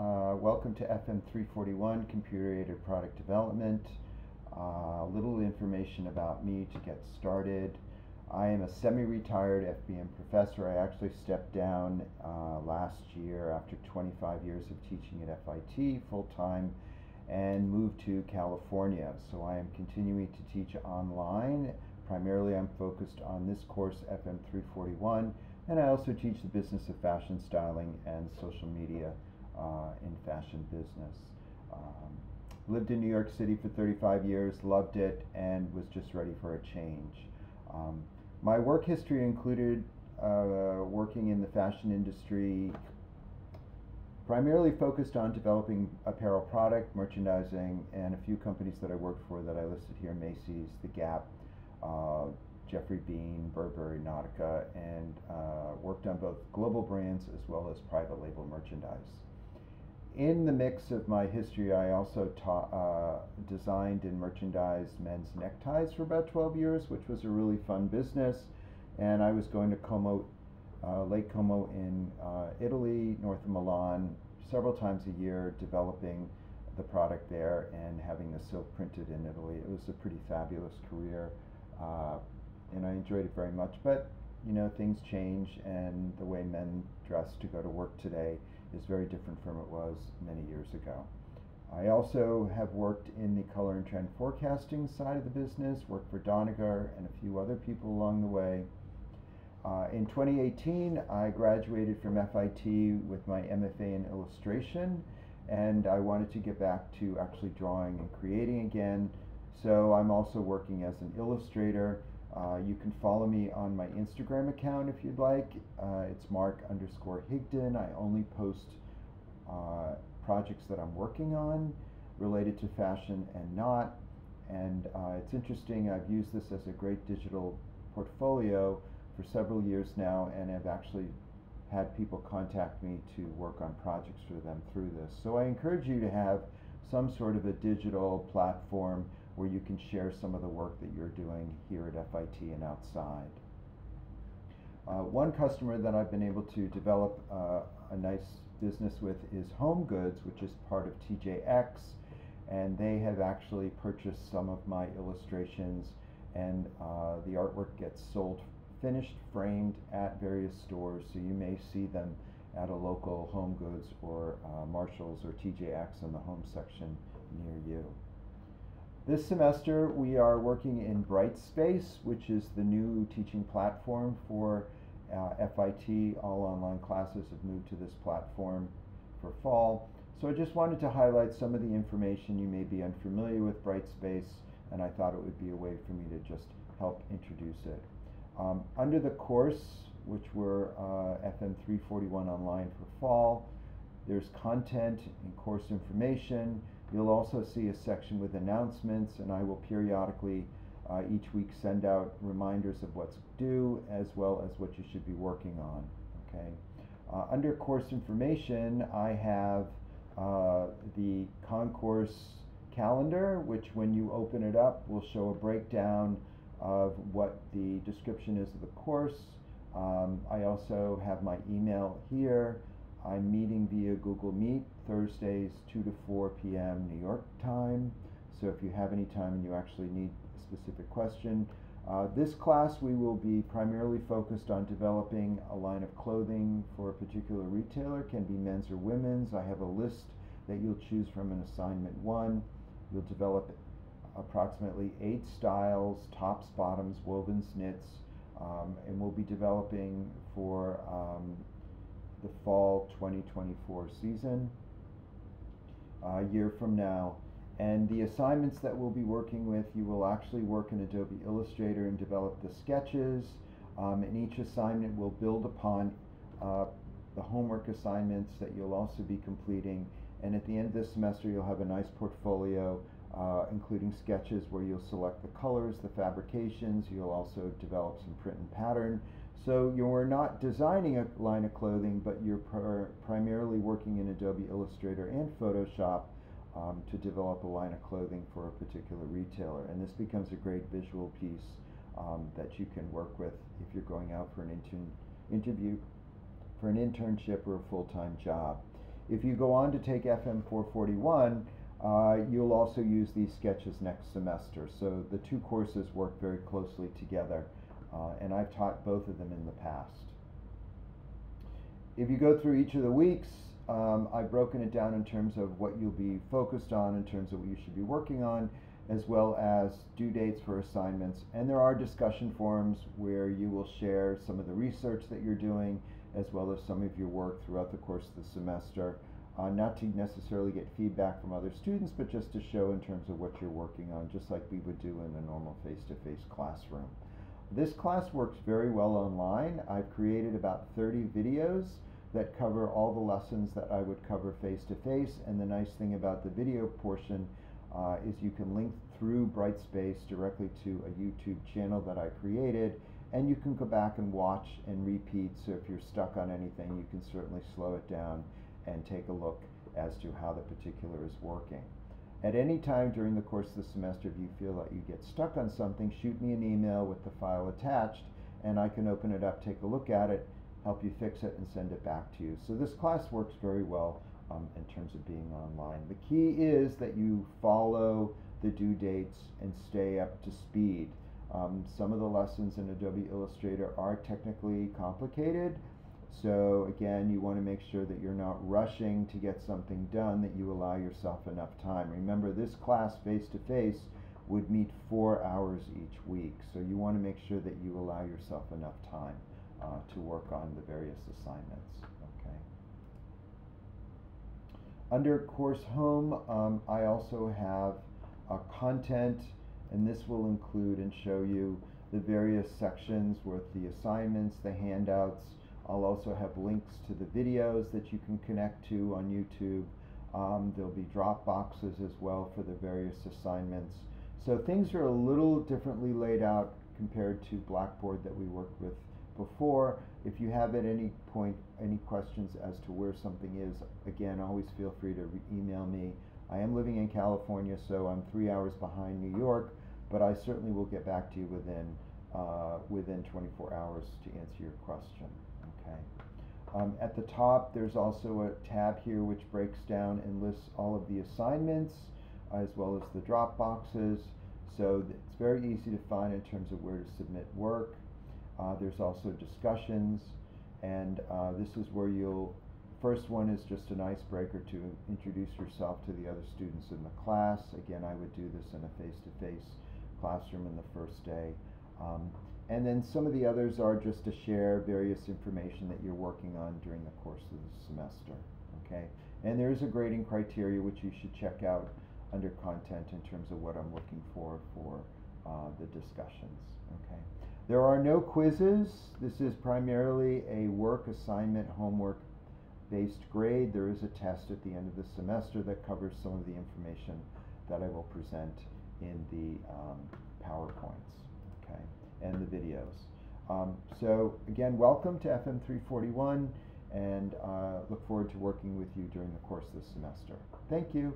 Welcome to FM341 Computer-Aided Product Development. A little information about me to get started. I am a semi-retired FBM professor. I actually stepped down last year after 25 years of teaching at FIT full-time and moved to California. So I am continuing to teach online. Primarily I'm focused on this course, FM341, and I also teach the business of fashion styling and social media in fashion business. Lived in New York City for 35 years, loved it, and was just ready for a change. My work history included working in the fashion industry, primarily focused on developing apparel product, merchandising, and a few companies that I worked for that I listed here: Macy's, The Gap, Jeffrey Bean, Burberry, Nautica, and worked on both global brands as well as private label merchandise. In the mix of my history, I also designed and merchandised men's neckties for about 12 years, which was a really fun business. And I was going to Como, Lake Como in Italy, north of Milan, several times a year, developing the product there and having the silk printed in Italy. It was a pretty fabulous career, and I enjoyed it very much. But you know, things change, and the way men dress to go to work today is very different from it was many years ago. I also have worked in the color and trend forecasting side of the business, worked for Doniger and a few other people along the way. In 2018, I graduated from FIT with my MFA in illustration, and I wanted to get back to actually drawing and creating again. So I'm also working as an illustrator. You can follow me on my Instagram account if you'd like. It's Mark_Higdon. I only post projects that I'm working on related to fashion and not. And it's interesting, I've used this as a great digital portfolio for several years now, and I've actually had people contact me to work on projects for them through this. So I encourage you to have some sort of a digital platform where you can share some of the work that you're doing here at FIT and outside. One customer that I've been able to develop a nice business with is Home Goods, which is part of TJX, and they have actually purchased some of my illustrations, and the artwork gets sold finished, framed at various stores, so you may see them at a local Home Goods or Marshalls or TJX in the home section near you. This semester we are working in Brightspace, which is the new teaching platform for FIT. All online classes have moved to this platform for fall. So I just wanted to highlight some of the information. You may be unfamiliar with Brightspace, and I thought it would be a way for me to just help introduce it. Under the course, which we're FM341 Online for fall, there's content and course information. You'll also see a section with announcements, and I will periodically each week send out reminders of what's due as well as what you should be working on. Okay. Under course information, I have the concourse calendar, which when you open it up will show a breakdown of what the description is of the course. I also have my email here. I'm meeting via Google Meet Thursdays 2 to 4 p.m. New York time. So if you have any time and you actually need a specific question. This class we will be primarily focused on developing a line of clothing for a particular retailer. It can be men's or women's. I have a list that you'll choose from in assignment 1. You'll develop approximately 8 styles: tops, bottoms, wovens, knits, and we'll be developing for the fall 2024 season, a year from now. And the assignments that we'll be working with, you will actually work in Adobe Illustrator and develop the sketches, and each assignment will build upon the homework assignments that you'll also be completing. And at the end of this semester you'll have a nice portfolio including sketches where you'll select the colors, the fabrications. You'll also develop some print and pattern. So you're not designing a line of clothing, but you're primarily working in Adobe Illustrator and Photoshop to develop a line of clothing for a particular retailer. And this becomes a great visual piece that you can work with if you're going out for an interview, for an internship or a full-time job. If you go on to take FM441, you'll also use these sketches next semester. So the two courses work very closely together, and I've taught both of them in the past. If you go through each of the weeks, I've broken it down in terms of what you'll be focused on, in terms of what you should be working on, as well as due dates for assignments. And there are discussion forums where you will share some of the research that you're doing, as well as some of your work throughout the course of the semester. Not to necessarily get feedback from other students, but just to show in terms of what you're working on, just like we would do in a normal face-to-face classroom. This class works very well online. I've created about 30 videos that cover all the lessons that I would cover face-to-face, and the nice thing about the video portion is you can link through Brightspace directly to a YouTube channel that I created, and you can go back and watch and repeat. So if you're stuck on anything, you can certainly slow it down and take a look as to how the particular is working. At any time during the course of the semester, if you feel that you get stuck on something, shoot me an email with the file attached, and I can open it up, take a look at it, help you fix it, and send it back to you. So this class works very well in terms of being online. The key is that you follow the due dates and stay up to speed. Some of the lessons in Adobe Illustrator are technically complicated, so again, you want to make sure that you're not rushing to get something done, that you allow yourself enough time. Remember, this class face-to-face would meet 4 hours each week, so you want to make sure that you allow yourself enough time to work on the various assignments. Okay. Under Course Home, I also have content, and this will include and show you the various sections with the assignments, the handouts. I'll also have links to the videos that you can connect to on YouTube. There'll be drop boxes as well for the various assignments. So things are a little differently laid out compared to Blackboard that we worked with before. If you have at any point any questions as to where something is, again, always feel free to email me. I am living in California, so I'm 3 hours behind New York, but I certainly will get back to you within 24 hours to answer your question. Okay. At the top, there's also a tab here which breaks down and lists all of the assignments as well as the drop boxes, so it's very easy to find in terms of where to submit work. There's also discussions, and this is where first one is just an icebreaker to introduce yourself to the other students in the class. Again, I would do this in a face-to-face classroom in the first day. And then some of the others are just to share various information that you're working on during the course of the semester. Okay? And there's a grading criteria which you should check out under content in terms of what I'm looking for the discussions. Okay? There are no quizzes. This is primarily a work assignment, homework based grade. There is a test at the end of the semester that covers some of the information that I will present in the PowerPoints, okay, and the videos. So again, welcome to FM341, and look forward to working with you during the course of the semester. Thank you.